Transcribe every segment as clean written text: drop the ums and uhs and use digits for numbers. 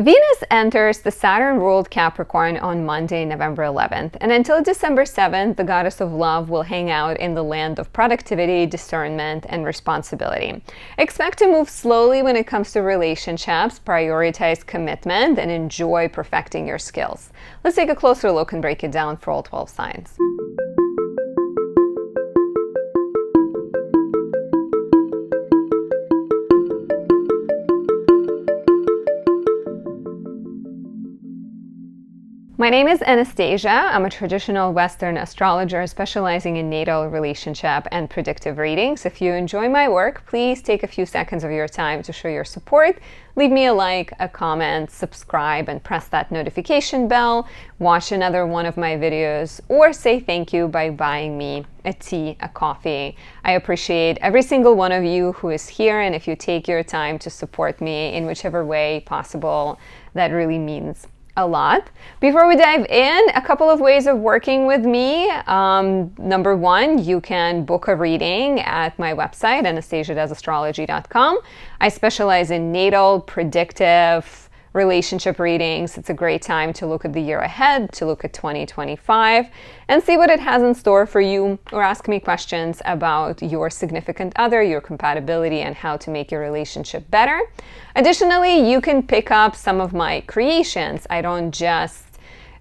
Venus enters the Saturn-ruled Capricorn on Monday, November 11th, and until December 7th, the goddess of love will hang out in the land of productivity, discernment, and responsibility. Expect to move slowly when it comes to relationships, prioritize commitment, and enjoy perfecting your skills. Let's take a closer look and break it down for all 12 signs. My name is Anastasia. I'm a traditional Western astrologer specializing in natal, relationship, and predictive readings. If you enjoy my work, please take a few seconds of your time to show your support. Leave me a like, a comment, subscribe, and press that notification bell. Watch another one of my videos, or say thank you by buying me a tea, a coffee. I appreciate every single one of you who is here, and if you take your time to support me in whichever way possible, that really means a lot. Before we dive in, a couple of ways of working with me. Number one, you can book a reading at my website, anastasiadasastrology.com. I specialize in natal, predictive, relationship readings. It's a great time to look at the year ahead, to look at 2025, and see what it has in store for you, or ask me questions about your significant other, your compatibility, and how to make your relationship better. Additionally, you can pick up some of my creations. I don't just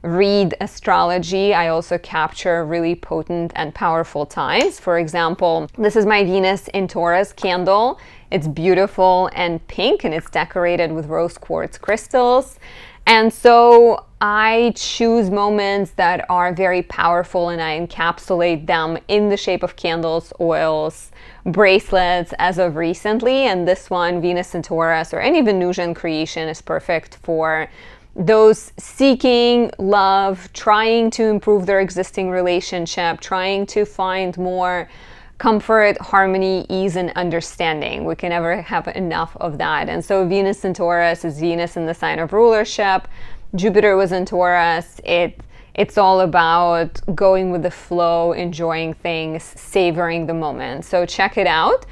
read astrology, I also capture really potent and powerful times. For example, this is my Venus in Taurus candle. It's beautiful and pink, and it's decorated with rose quartz crystals. And so I choose moments that are very powerful, and I encapsulate them in the shape of candles, oils, bracelets as of recently. And this one, Venus in Taurus, or any Venusian creation, is perfect for those seeking love, trying to improve their existing relationship, trying to find more comfort, harmony, ease, and understanding. We can never have enough of that. And so Venus in Taurus is Venus in the sign of rulership. Jupiter was in Taurus. It's all about going with the flow, enjoying things, savoring the moment. So check it out.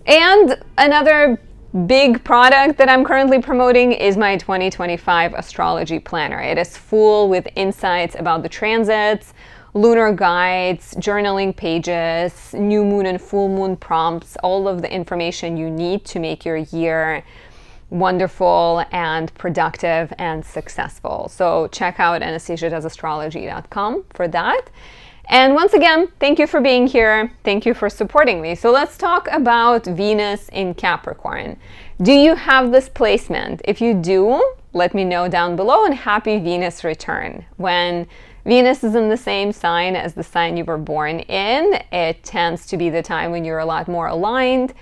And another big product that I'm currently promoting is my 2025 astrology planner. It is full with insights about the transits, lunar guides, journaling pages, new moon and full moon prompts, all of the information you need to make your year wonderful and productive and successful. So check out anastasiadasastrology.com for that. And once again, thank you for being here. Thank you for supporting me. So let's talk about Venus in Capricorn. Do you have this placement? If you do, let me know down below, and happy Venus return. When Venus is in the same sign as the sign you were born in, it tends to be the time when you're a lot more aligned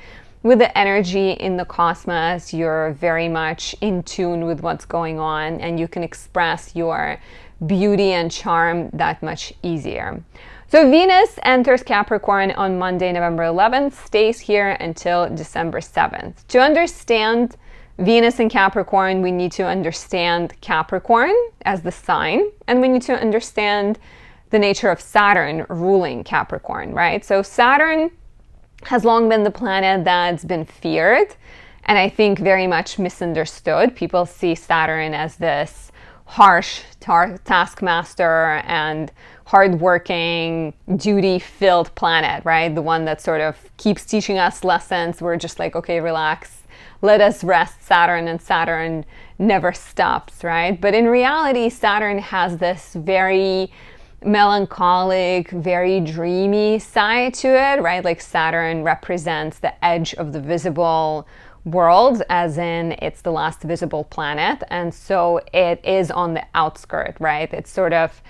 with the energy in the cosmos. You're very much in tune with what's going on, and you can express your beauty and charm that much easier. So Venus enters Capricorn on Monday, November 11th, stays here until December 7th. To understand Venus in Capricorn, we need to understand Capricorn as the sign, and we need to understand the nature of Saturn ruling Capricorn, right? So Saturn has long been the planet that's been feared, and I think very much misunderstood. People see Saturn as this harsh taskmaster and hardworking, duty-filled planet, right? The one that sort of keeps teaching us lessons. We're just like, okay, relax, let us rest, Saturn, and Saturn never stops, right? But in reality, Saturn has this very melancholic, very dreamy side to it, right? Like Saturn represents the edge of the visible world, as in it's the last visible planet, and so it is on the outskirt, right? It's sort of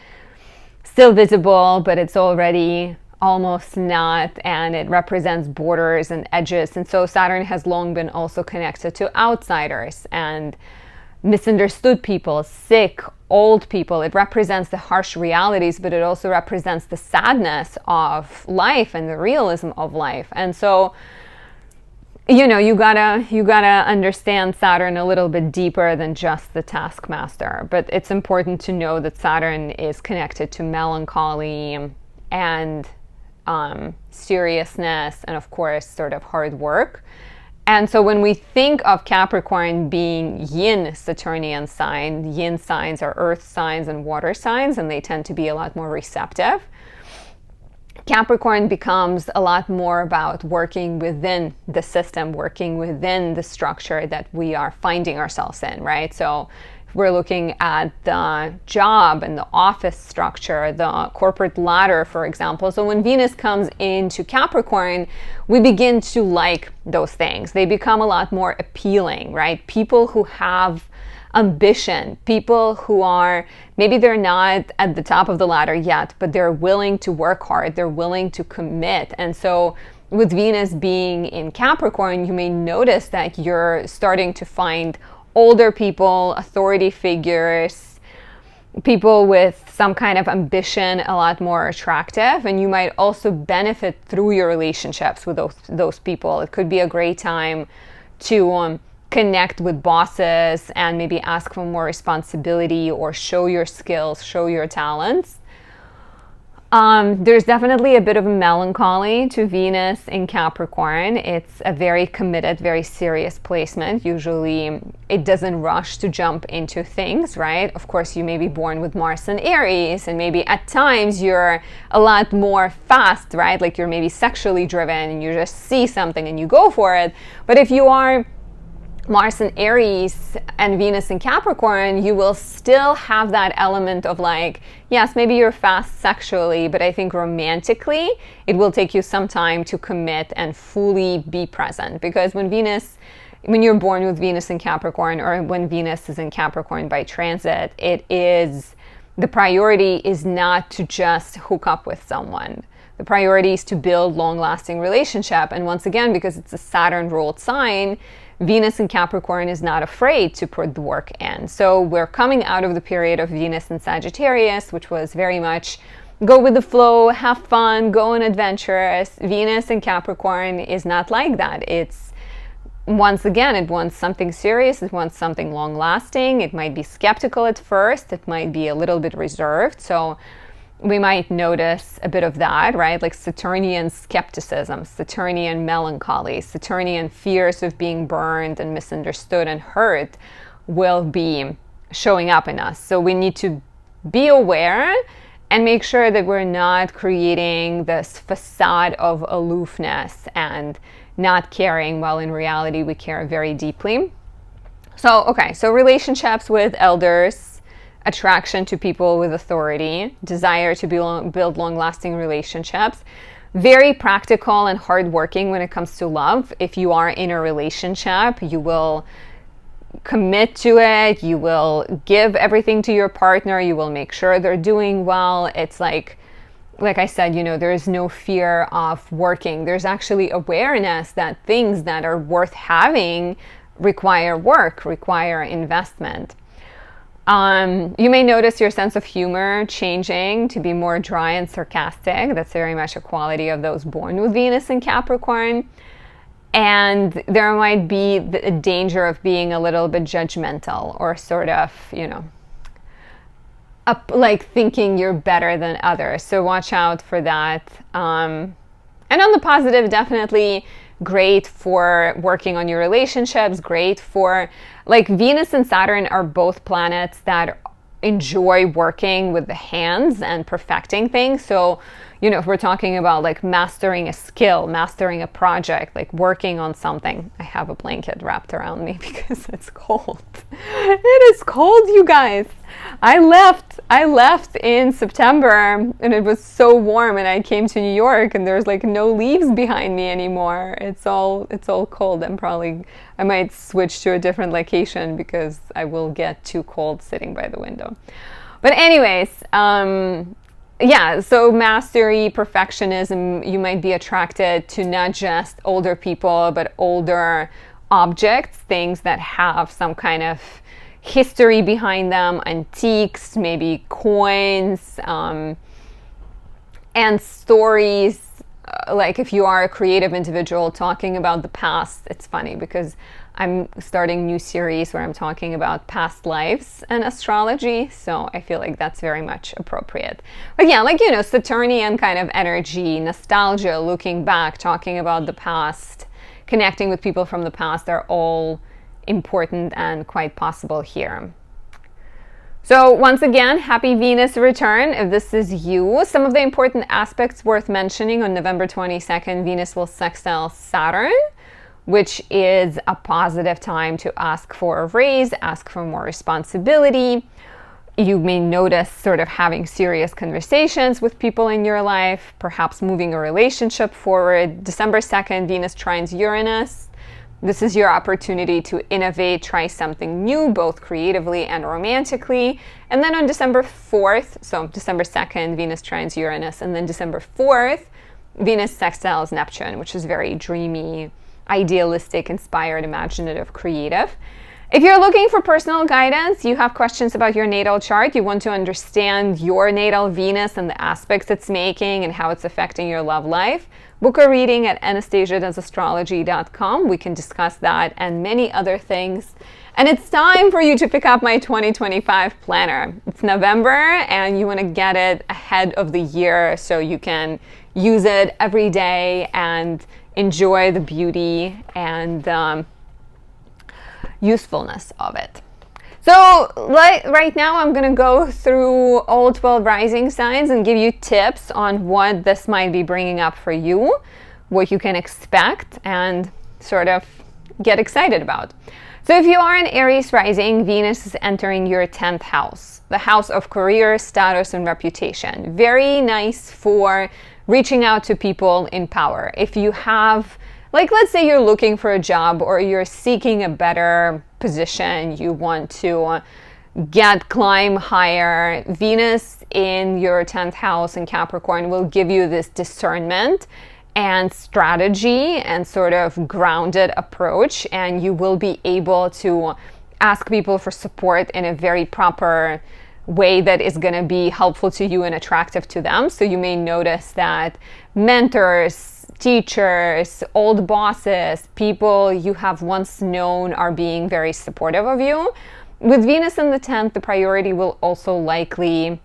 still visible, but it's already almost not, and it represents borders and edges. And so Saturn has long been also connected to outsiders and misunderstood people, sick, old people. It represents the harsh realities, but it also represents the sadness of life and the realism of life. And so, you know, you gotta understand Saturn a little bit deeper than just the taskmaster. But it's important to know that Saturn is connected to melancholy and seriousness, and of course sort of hard work. And so when we think of Capricorn being yin Saturnian sign, yin signs are earth signs and water signs, and they tend to be a lot more receptive. Capricorn becomes a lot more about working within the system, working within the structure that we are finding ourselves in, right? So if we're looking at the job and the office structure, the corporate ladder, for example. So when Venus comes into Capricorn, we begin to like those things. They become a lot more appealing, right? People who have ambition, people who are, maybe they're not at the top of the ladder yet, but they're willing to work hard, they're willing to commit. And so with Venus being in Capricorn, you may notice that you're starting to find older people, authority figures, people with some kind of ambition a lot more attractive. And you might also benefit through your relationships with those people. It could be a great time to connect with bosses and maybe ask for more responsibility or show your skills, show your talents. There's definitely a bit of a melancholy to Venus in Capricorn. It's a very committed, very serious placement. Usually it doesn't rush to jump into things, right? Of course, you may be born with Mars and Aries, and maybe at times you're a lot more fast, right? Like you're maybe sexually driven and you just see something and you go for it. But if you are Mars in Aries and Venus in Capricorn, you will still have that element of like, yes, maybe you're fast sexually, but I think romantically, it will take you some time to commit and fully be present. Because when you're born with Venus in Capricorn, or when Venus is in Capricorn by transit, the priority is not to just hook up with someone. The priority is to build long-lasting relationship. And once again, because it's a Saturn-ruled sign, Venus in Capricorn is not afraid to put the work in. So we're coming out of the period of Venus in Sagittarius, which was very much go with the flow, have fun, go on adventures. Venus in Capricorn is not like that. It's, once again, it wants something serious, it wants something long-lasting. It might be skeptical at first, it might be a little bit reserved. So we might notice a bit of that, right? Like Saturnian skepticism, Saturnian melancholy, Saturnian fears of being burned and misunderstood and hurt will be showing up in us. So we need to be aware and make sure that we're not creating this facade of aloofness and not caring, while in reality we care very deeply. So relationships with elders, attraction to people with authority, desire to build long-lasting relationships, very practical and hardworking when it comes to love. If you are in a relationship, you will commit to it, you will give everything to your partner, you will make sure they're doing well. It's like I said, there is no fear of working. There's actually awareness that things that are worth having require work, require investment. You may notice your sense of humor changing to be more dry and sarcastic. That's very much a quality of those born with Venus in Capricorn. And there might be the danger of being a little bit judgmental or sort of, like thinking you're better than others. So watch out for that. And on the positive, definitely great for working on your relationships, great for, like, Venus and Saturn are both planets that enjoy working with the hands and perfecting things. So, if we're talking about like mastering a skill, mastering a project, like working on something. I have a blanket wrapped around me because it's cold. It is cold, you guys. I left in September and it was so warm, and I came to New York and there's like no leaves behind me anymore. It's all cold. I might switch to a different location because I will get too cold sitting by the window. But anyways, so mastery, perfectionism, you might be attracted to not just older people, but older objects, things that have some kind of history behind them, antiques, maybe coins, and stories. Like if you are a creative individual talking about the past, it's funny because I'm starting a new series where I'm talking about past lives and astrology, so I feel like that's very much appropriate. But Saturnian kind of energy, nostalgia, looking back, talking about the past, connecting with people from the past are all important and quite possible here. So once again, happy Venus return if this is you. Some of the important aspects worth mentioning: on November 22nd, Venus will sextile Saturn, which is a positive time to ask for a raise, ask for more responsibility. You may notice sort of having serious conversations with people in your life, perhaps moving a relationship forward. December 2nd, Venus trines Uranus. This is your opportunity to innovate, try something new, both creatively and romantically. And then on December 4th, so December 2nd, Venus trines Uranus, and then December 4th, Venus sextiles Neptune, which is very dreamy, idealistic, inspired, imaginative, creative. If you're looking for personal guidance, you have questions about your natal chart, you want to understand your natal Venus and the aspects it's making and how it's affecting your love life, book a reading at Anastasia.astrology.com. We can discuss that and many other things. And it's time for you to pick up my 2025 planner. It's November and you want to get it ahead of the year so you can use it every day and enjoy the beauty and usefulness of it. So right now I'm going to go through all 12 rising signs and give you tips on what this might be bringing up for you, what you can expect and sort of get excited about. So if you are an Aries rising, Venus is entering your 10th house, the house of career, status, and reputation. Very nice for reaching out to people in power. If you have, like, let's say you're looking for a job or you're seeking a better position, you want to climb higher, Venus in your 10th house in Capricorn will give you this discernment and strategy and sort of grounded approach, and you will be able to ask people for support in a very proper way that is going to be helpful to you and attractive to them. So you may notice that mentors, teachers, old bosses, people you have once known are being very supportive of you. With Venus in the 10th, the priority will also likely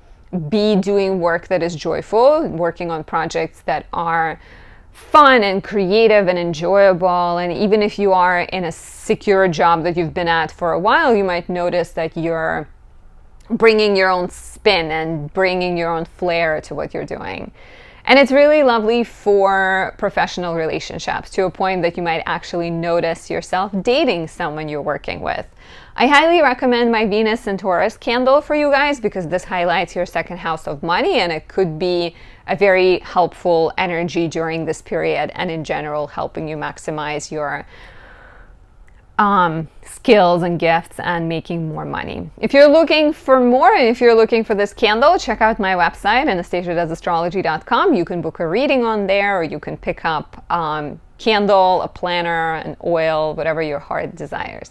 be doing work that is joyful, working on projects that are fun and creative and enjoyable. And even if you are in a secure job that you've been at for a while, you might notice that you're bringing your own spin and bringing your own flair to what you're doing. And it's really lovely for professional relationships, to a point that you might actually notice yourself dating someone you're working with. I highly recommend my Venus and Taurus candle for you guys because this highlights your second house of money, and it could be a very helpful energy during this period and in general helping you maximize your skills and gifts and making more money. If you're looking for more, if you're looking for this candle, check out my website, Anastasia.astrology.com. You can book a reading on there, or you can pick up candle, a planner, an oil, whatever your heart desires.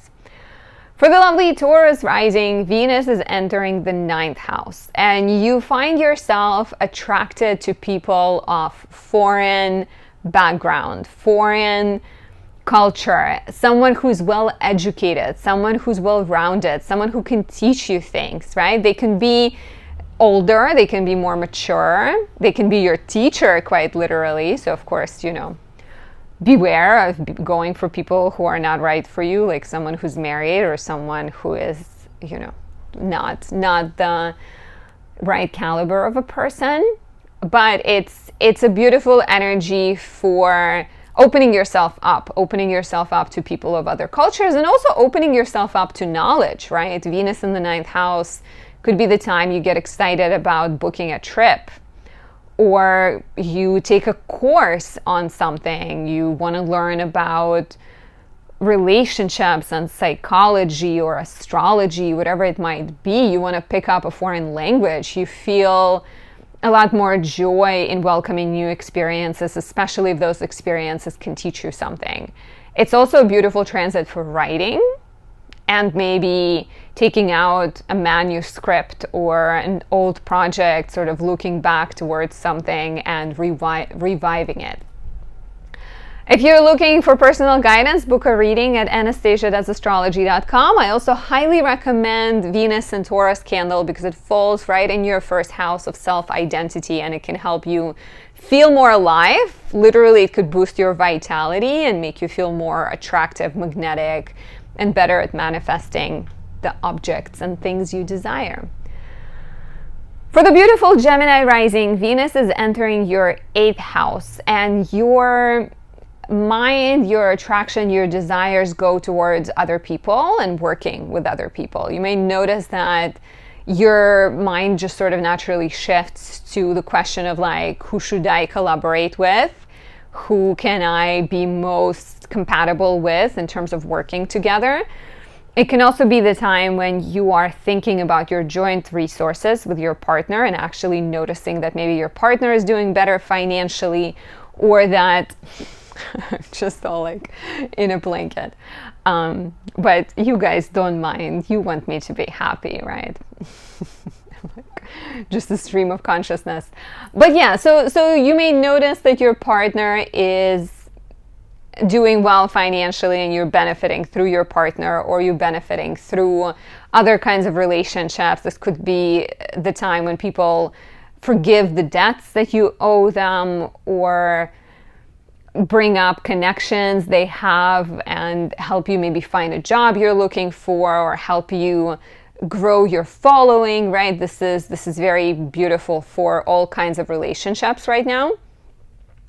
For the lovely Taurus rising, Venus is entering the 9th house, and you find yourself attracted to people of foreign background, foreign culture, someone who's well educated, someone who's well rounded, someone who can teach you things, right? They can be older, they can be more mature, they can be your teacher quite literally. So of course, beware of going for people who are not right for you, like someone who's married or someone who is, not the right caliber of a person. But it's a beautiful energy for opening yourself up to people of other cultures, and also opening yourself up to knowledge, right? Venus in the 9th house could be the time you get excited about booking a trip, or you take a course on something. You want to learn about relationships and psychology or astrology, whatever it might be. You want to pick up a foreign language. You feel a lot more joy in welcoming new experiences, especially if those experiences can teach you something. It's also a beautiful transit for writing and maybe taking out a manuscript or an old project, sort of looking back towards something and reviving it. If you're looking for personal guidance, book a reading at Anastasia.astrology.com. I also highly recommend Venus and Taurus candle because it falls right in your first house of self-identity, and it can help you feel more alive. Literally, it could boost your vitality and make you feel more attractive, magnetic, and better at manifesting the objects and things you desire. For the beautiful Gemini rising, Venus is entering your 8th house, and your mind, your attraction, your desires go towards other people and working with other people. You may notice that your mind just sort of naturally shifts to the question of like, who should I collaborate with? Who can I be most compatible with in terms of working together? It can also be the time when you are thinking about your joint resources with your partner and actually noticing that maybe your partner is doing better financially, or that just all like in a blanket. But you guys don't mind. You want me to be happy, right? Just a stream of consciousness. But yeah, so you may notice that your partner is doing well financially and you're benefiting through your partner, or you're benefiting through other kinds of relationships. This could be the time when people forgive the debts that you owe them, or bring up connections they have and help you maybe find a job you're looking for, or help you grow your following, right? This is very beautiful for all kinds of relationships right now.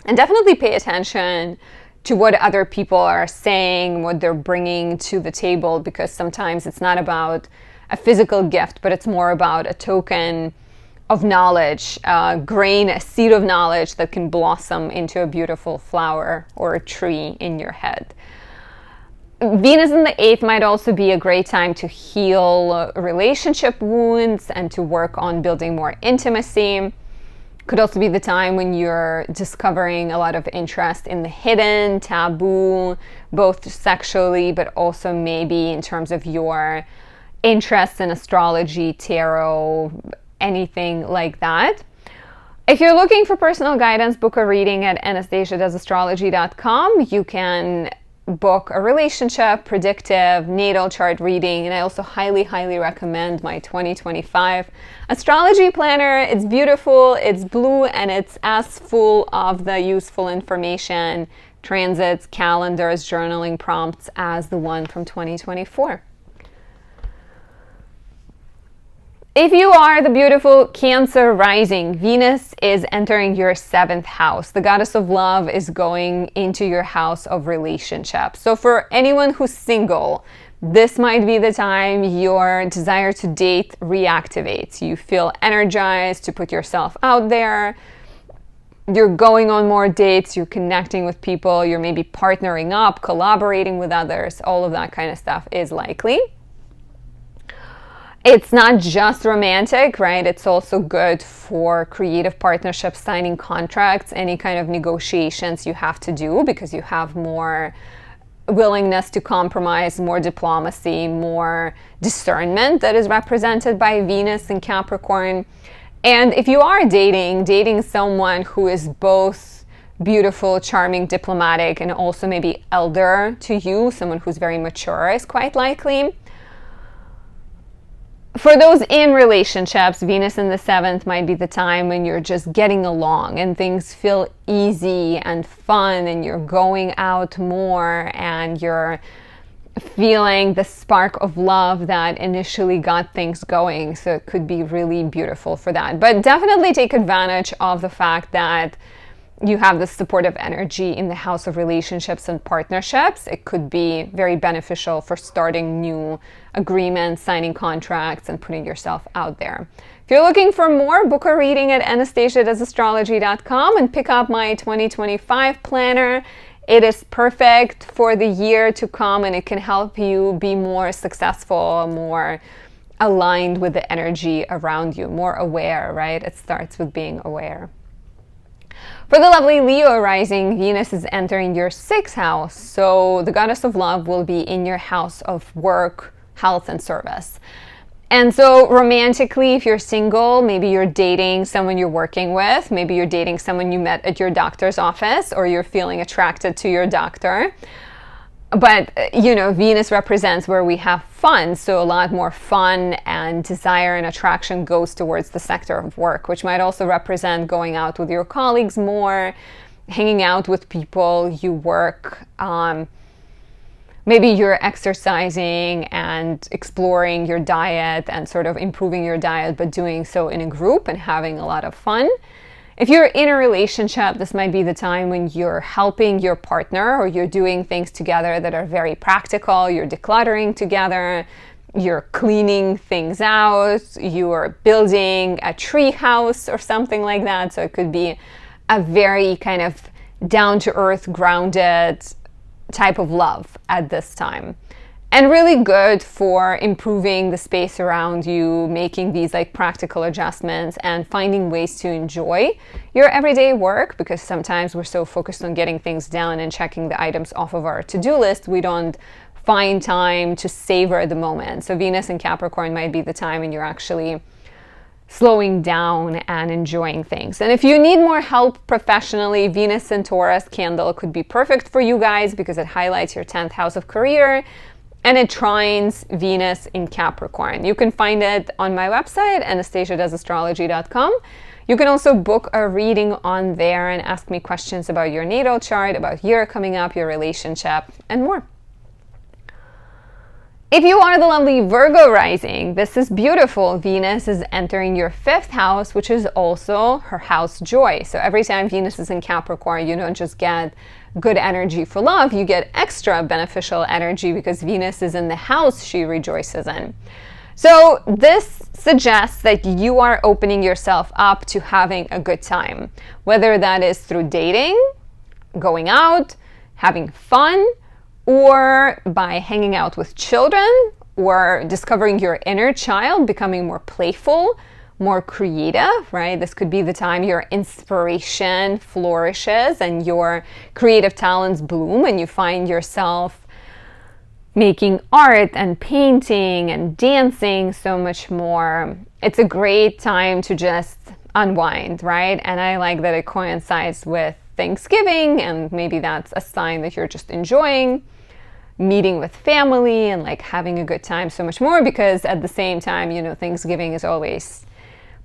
And definitely pay attention to what other people are saying, what they're bringing to the table, because sometimes it's not about a physical gift, but it's more about a token of knowledge, a grain, a seed of knowledge that can blossom into a beautiful flower or a tree in your head. Venus in the 8th might also be a great time to heal relationship wounds and to work on building more intimacy. Could also be the time when you're discovering a lot of interest in the hidden, taboo, both sexually, but also maybe in terms of your interest in astrology, tarot, anything like that. If you're looking for personal guidance, book a reading at anastasiadoesastrology.com. You can book a relationship, predictive, natal chart reading, and I also highly, highly recommend my 2025 astrology planner. It's beautiful, it's blue, and it's as full of the useful information, transits, calendars, journaling prompts as the one from 2024. If you are the beautiful Cancer rising, Venus is entering your 7th house. The goddess of love is going into your house of relationships. So for anyone who's single, this might be the time your desire to date reactivates. You feel energized to put yourself out there. You're going on more dates, you're connecting with people, you're maybe partnering up, collaborating with others. All of that kind of stuff is likely. It's not just romantic, right? It's also good for creative partnerships, signing contracts, any kind of negotiations you have to do, because you have more willingness to compromise, more diplomacy, more discernment that is represented by Venus in Capricorn. And if you are dating someone who is both beautiful, charming, diplomatic, and also maybe elder to you, someone who's very mature is quite likely. For those in relationships, Venus in the 7th might be the time when you're just getting along and things feel easy and fun, and you're going out more and you're feeling the spark of love that initially got things going. So it could be really beautiful for that. But definitely take advantage of the fact that you have this supportive energy in the house of relationships and partnerships. It could be very beneficial for starting new agreements, signing contracts, and putting yourself out there. If you're looking for more, book a reading at anastasiadoesastrology.com and pick up my 2025 planner. It is perfect for the year to come, and it can help you be more successful, more aligned with the energy around you, more aware, right? It starts with being aware. For the lovely Leo rising, Venus is entering your 6th house. So the goddess of love will be in your house of work, health, and service. And so romantically, if you're single, maybe you're dating someone you're working with, maybe you're dating someone you met at your doctor's office, or you're feeling attracted to your doctor. But, you know, Venus represents where we have fun. So a lot more fun and desire and attraction goes towards the sector of work, which might also represent going out with your colleagues more, hanging out with people you work. Maybe you're exercising and exploring your diet and sort of improving your diet, but doing so in a group and having a lot of fun. If you're in a relationship, this might be the time when you're helping your partner or you're doing things together that are very practical. You're decluttering together, you're cleaning things out, you're building a tree house or something like that. So it could be a very kind of down-to-earth, grounded type of love at this time. And really good for improving the space around you, making these like practical adjustments and finding ways to enjoy your everyday work, because sometimes we're so focused on getting things done and checking the items off of our to-do list, we don't find time to savor the moment. So Venus in Capricorn might be the time when you're actually slowing down and enjoying things. And if you need more help professionally, Venus in Taurus candle could be perfect for you guys because it highlights your 10th house of career and it trines Venus in Capricorn. You can find it on my website, anastasiadoesastrology.com. You can also book a reading on there and ask me questions about your natal chart, about year coming up, your relationship, and more. If you are the lovely Virgo rising, this is beautiful. Venus is entering your 5th house, which is also her house joy. So every time Venus is in Capricorn, you don't just get good energy for love, you get extra beneficial energy because Venus is in the house she rejoices in. So this suggests that you are opening yourself up to having a good time, whether that is through dating, going out, having fun, or by hanging out with children, or discovering your inner child, becoming more playful, more creative, right? This could be the time your inspiration flourishes and your creative talents bloom and you find yourself making art and painting and dancing so much more. It's a great time to just unwind, right? And I like that it coincides with Thanksgiving, and maybe that's a sign that you're just enjoying meeting with family and like having a good time so much more, because at the same time, you know, Thanksgiving is always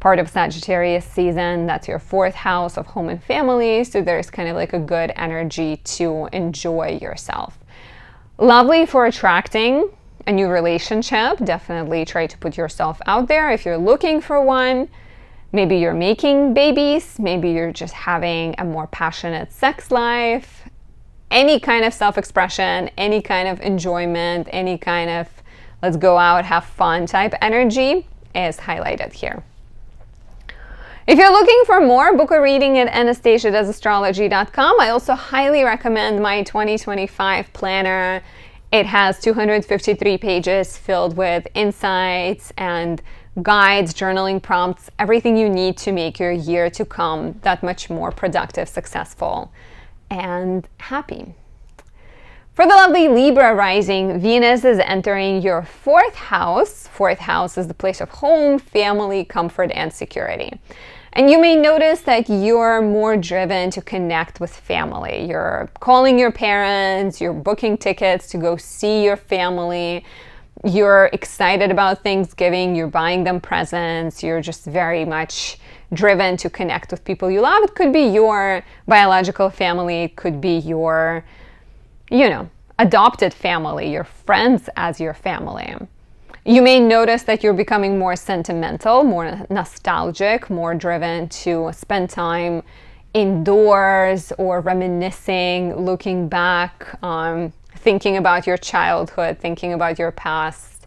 part of Sagittarius season. That's your 4th house of home and family. So there's kind of like a good energy to enjoy yourself. Lovely for attracting a new relationship. Definitely try to put yourself out there if you're looking for one. Maybe you're making babies. Maybe you're just having a more passionate sex life. Any kind of self-expression, any kind of enjoyment, any kind of let's go out, have fun type energy is highlighted here. If you're looking for more, book a reading at anastasiadoesastrology.com. I also highly recommend my 2025 planner. It has 253 pages filled with insights and guides, journaling prompts, everything you need to make your year to come that much more productive, successful, and happy. For the lovely Libra rising, Venus is entering your 4th house. 4th house is the place of home, family, comfort, and security. And you may notice that you're more driven to connect with family. You're calling your parents, you're booking tickets to go see your family, you're excited about Thanksgiving, you're buying them presents, you're just very much driven to connect with people you love. It could be your biological family, it could be your, you know, adopted family, your friends as your family. You may notice that you're becoming more sentimental, more nostalgic, more driven to spend time indoors or reminiscing, looking back, thinking about your childhood, thinking about your past.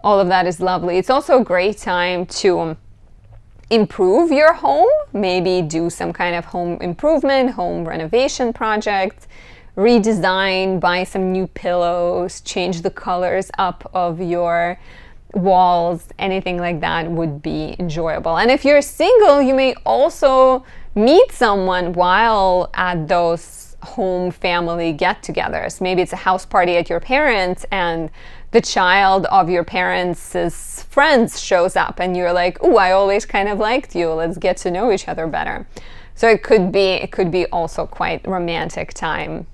All of that is lovely. It's also a great time to improve your home, maybe do some kind of home improvement, home renovation project, redesign, buy some new pillows, change the colors up of your walls, anything like that would be enjoyable. And if you're single, you may also meet someone while at those home family get-togethers. Maybe it's a house party at your parents and the child of your parents' friends shows up and you're like, oh, I always kind of liked you. Let's get to know each other better. So it could be also quite romantic time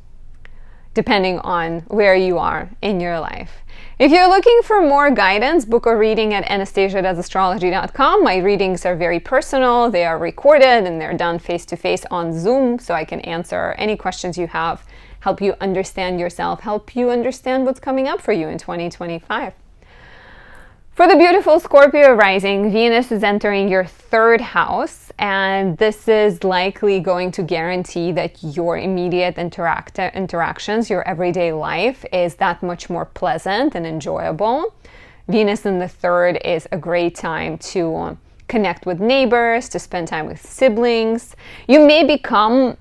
depending on where you are in your life. If you're looking for more guidance, book a reading at anastasia.astrology.com. My readings are very personal. They are recorded and they're done face-to-face on Zoom, so I can answer any questions you have, help you understand yourself, help you understand what's coming up for you in 2025. For the beautiful Scorpio rising, Venus is entering your third house, and this is likely going to guarantee that your immediate interactions, your everyday life, is that much more pleasant and enjoyable. Venus in the third is a great time to connect with neighbors, to spend time with siblings. You may become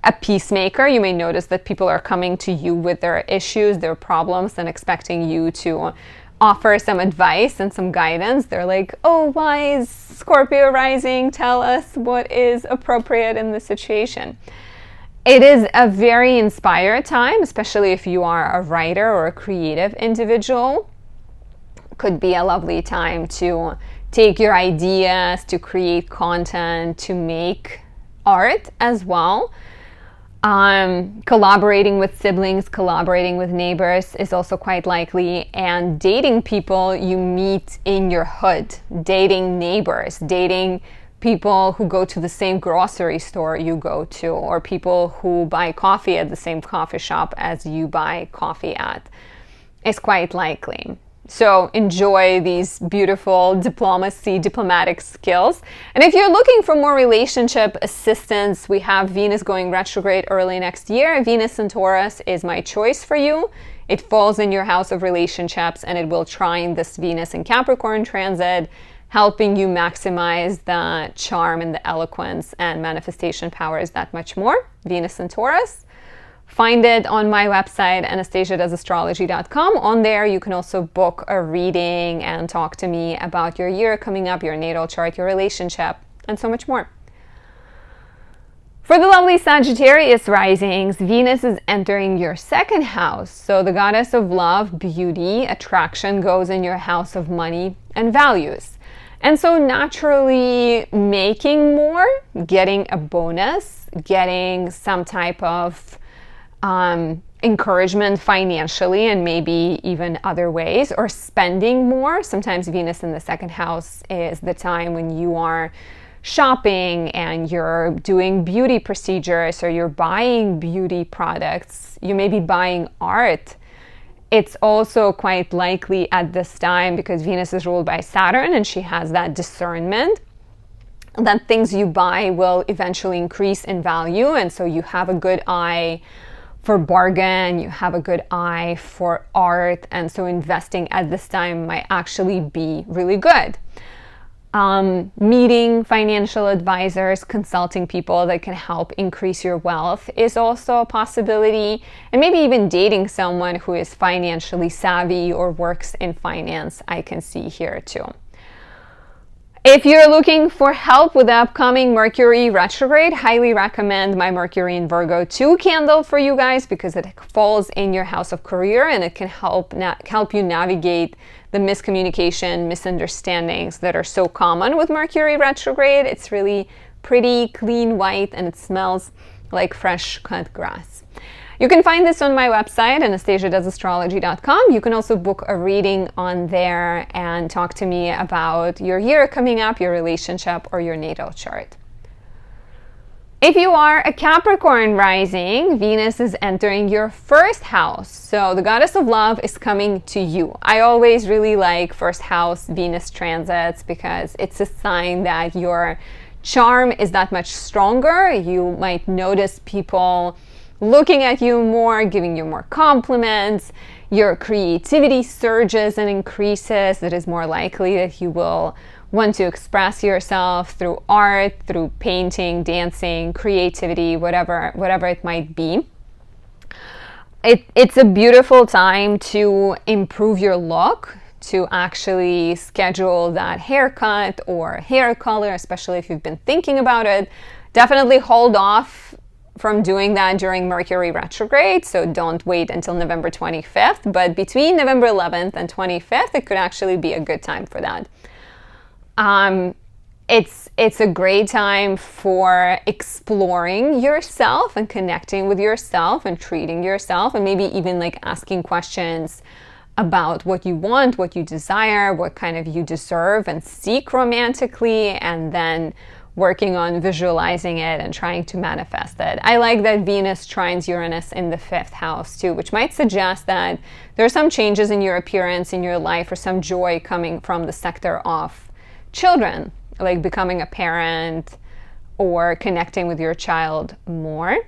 a peacemaker. You may notice that people are coming to you with their issues, their problems, and expecting you to offer some advice and some guidance. They're like, oh, wise Scorpio rising, tell us what is appropriate in the situation. It is a very inspired time, especially if you are a writer or a creative individual. Could be a lovely time to take your ideas, to create content, to make art as well. Collaborating with siblings, collaborating with neighbors is also quite likely, and dating people you meet in your hood, dating neighbors, dating people who go to the same grocery store you go to, or people who buy coffee at the same coffee shop as you buy coffee at, is quite likely. So enjoy these beautiful diplomatic skills. And if you're looking for more relationship assistance, we have Venus going retrograde early next year. Venus in Taurus is my choice for you. It falls in your house of relationships, and it will trine this Venus in Capricorn transit, helping you maximize the charm and the eloquence and manifestation powers that much more. Venus in Taurus. Find it on my website, anastasia.astrology.com. On there, you can also book a reading and talk to me about your year coming up, your natal chart, your relationship, and so much more. For the lovely Sagittarius risings, Venus is entering your second house. So the goddess of love, beauty, attraction goes in your house of money and values. And so naturally making more, getting a bonus, getting some type of encouragement financially and maybe even other ways, or spending more. Sometimes Venus in the second house is the time when you are shopping and you're doing beauty procedures, or you're buying beauty products. You may be buying art. It's also quite likely at this time, because Venus is ruled by Saturn and she has that discernment, that things you buy will eventually increase in value. And so you have a good eye for bargain, you have a good eye for art, and so investing at this time might actually be really good. Meeting financial advisors, consulting people that can help increase your wealth is also a possibility, and maybe even dating someone who is financially savvy or works in finance, I can see here too. If you're looking for help with the upcoming Mercury retrograde, highly recommend my Mercury in Virgo 2 candle for you guys, because it falls in your house of career and it can help you navigate the miscommunication, misunderstandings that are so common with Mercury retrograde. It's really pretty, clean white, and it smells like fresh cut grass. You can find this on my website, anastasia.astrology.com. You can also book a reading on there and talk to me about your year coming up, your relationship, or your natal chart. If you are a Capricorn rising, Venus is entering your first house. So the goddess of love is coming to you. I always really like first house Venus transits, because it's a sign that your charm is that much stronger. You might notice people looking at you more, giving you more compliments. Your creativity surges and increases. It is more likely that you will want to express yourself through art, through painting, dancing, creativity, whatever it might be. It's a beautiful time to improve your look, to actually schedule that haircut or hair color, especially if you've been thinking about it. Definitely hold off from doing that during Mercury retrograde, so don't wait until November 25th, but between November 11th and 25th, it could actually be a good time for that. it's a great time for exploring yourself and connecting with yourself and treating yourself, and maybe even like asking questions about what you want, what you desire, what kind of you deserve and seek romantically, and then working on visualizing it and trying to manifest it. I like that Venus trines Uranus in the 5th house too, which might suggest that there are some changes in your appearance, in your life, or some joy coming from the sector of children, like becoming a parent or connecting with your child more.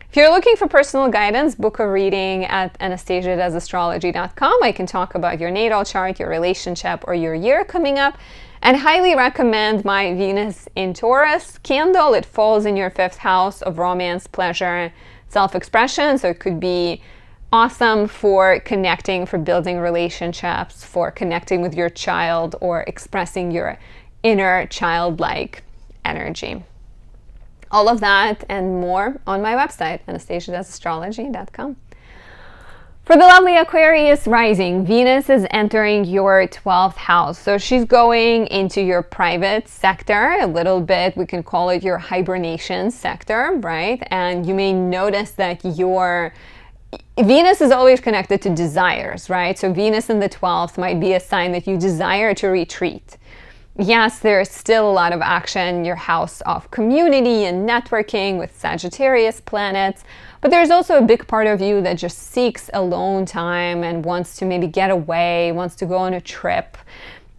If you're looking for personal guidance, book a reading at anastasiadoesastrology.com. I can talk about your natal chart, your relationship, or your year coming up, and highly recommend my Venus in Taurus candle. It falls in your 5th house of romance, pleasure, self-expression, so it could be awesome for connecting, for building relationships, for connecting with your child, or expressing your inner childlike energy. All of that and more on my website, anastasiadoesastrology.com. For the lovely Aquarius rising, Venus is entering your 12th house. So she's going into your private sector, a little bit, we can call it your hibernation sector, right? And you may notice that your Venus is always connected to desires, right? So Venus in the 12th might be a sign that you desire to retreat. Yes, there's still a lot of action in your house of community and networking with Sagittarius planets, but there's also a big part of you that just seeks alone time and wants to maybe get away, wants to go on a trip.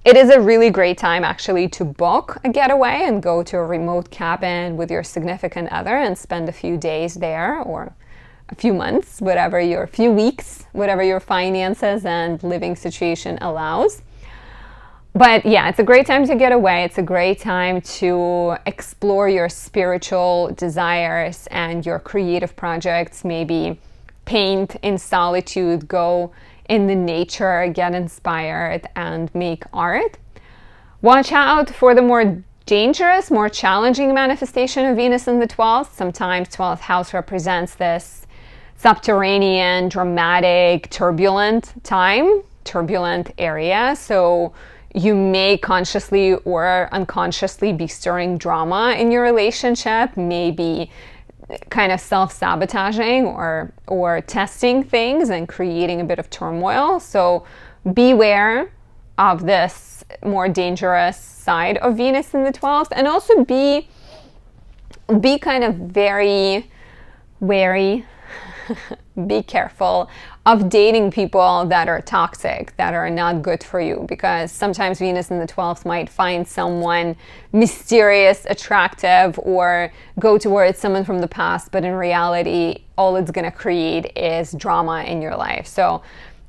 It is a really great time actually to book a getaway and go to a remote cabin with your significant other and spend a few days there, or a few months, few weeks, whatever your finances and living situation allows. But yeah, it's a great time to get away. It's a great time to explore your spiritual desires and your creative projects. Maybe paint in solitude, go in the nature, get inspired, and make art. Watch out for the more dangerous, more challenging manifestation of Venus in the 12th. Sometimes 12th house represents this subterranean, dramatic, turbulent time, turbulent area. So you may consciously or unconsciously be stirring drama in your relationship, maybe kind of self-sabotaging or testing things and creating a bit of turmoil. So beware of this more dangerous side of Venus in the 12th, and also be kind of very wary, be careful of dating people that are toxic, that are not good for you, because sometimes Venus in the 12th might find someone mysterious, attractive, or go towards someone from the past, but in reality, all it's going to create is drama in your life. So,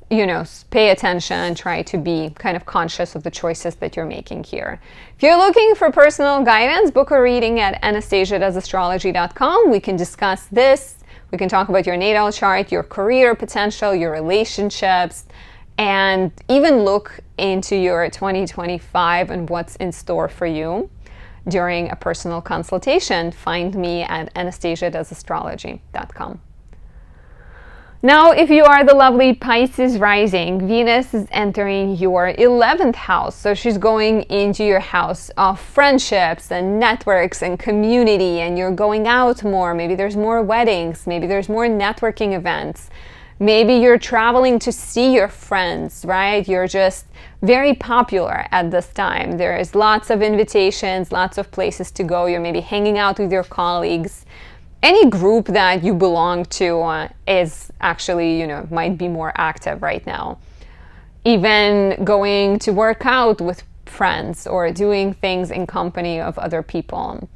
pay attention, try to be kind of conscious of the choices that you're making here. If you're looking for personal guidance, book a reading at anastasiadoesastrology.com. We can discuss this. We can talk about your natal chart, your career potential, your relationships, and even look into your 2025 and what's in store for you during a personal consultation. Find me at anastasiadoesastrology.com. Now, if you are the lovely Pisces rising, Venus is entering your 11th house. So she's going into your house of friendships and networks and community, and you're going out more. Maybe there's more weddings. Maybe there's more networking events. Maybe you're traveling to see your friends, right? You're just very popular at this time. There is lots of invitations, lots of places to go. You're maybe hanging out with your colleagues. Any group that you belong to is actually, might be more active right now. Even going to work out with friends or doing things in company of other people.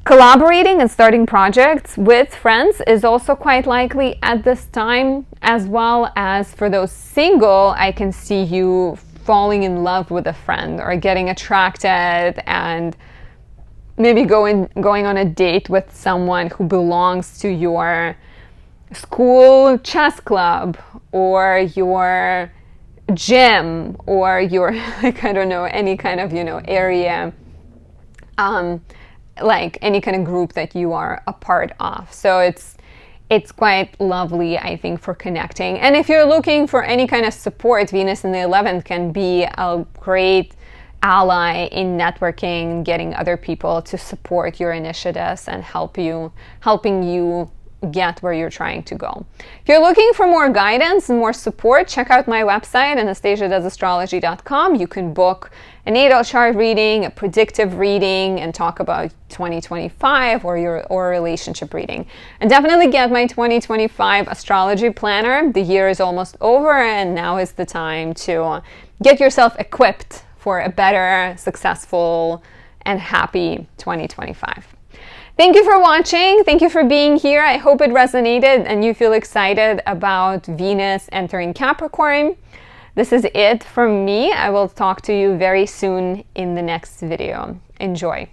Collaborating and starting projects with friends is also quite likely at this time, as well as for those single, I can see you falling in love with a friend or getting attracted and maybe going on a date with someone who belongs to your school chess club or your gym or your, any kind of, area, like any kind of group that you are a part of. So it's quite lovely, I think, for connecting. And if you're looking for any kind of support, Venus in the 11th can be a great ally in networking, getting other people to support your initiatives and helping you get where you're trying to go. If you're looking for more guidance and more support, check out my website, anastasiadoesastrology.com. You can book a natal chart reading, a predictive reading, and talk about 2025 or a relationship reading. And definitely get my 2025 astrology planner. The year is almost over, and now is the time to get yourself equipped for a better, successful, and happy 2025. Thank you for watching. Thank you for being here. I hope it resonated and you feel excited about Venus entering Capricorn. This is it from me. I will talk to you very soon in the next video. Enjoy.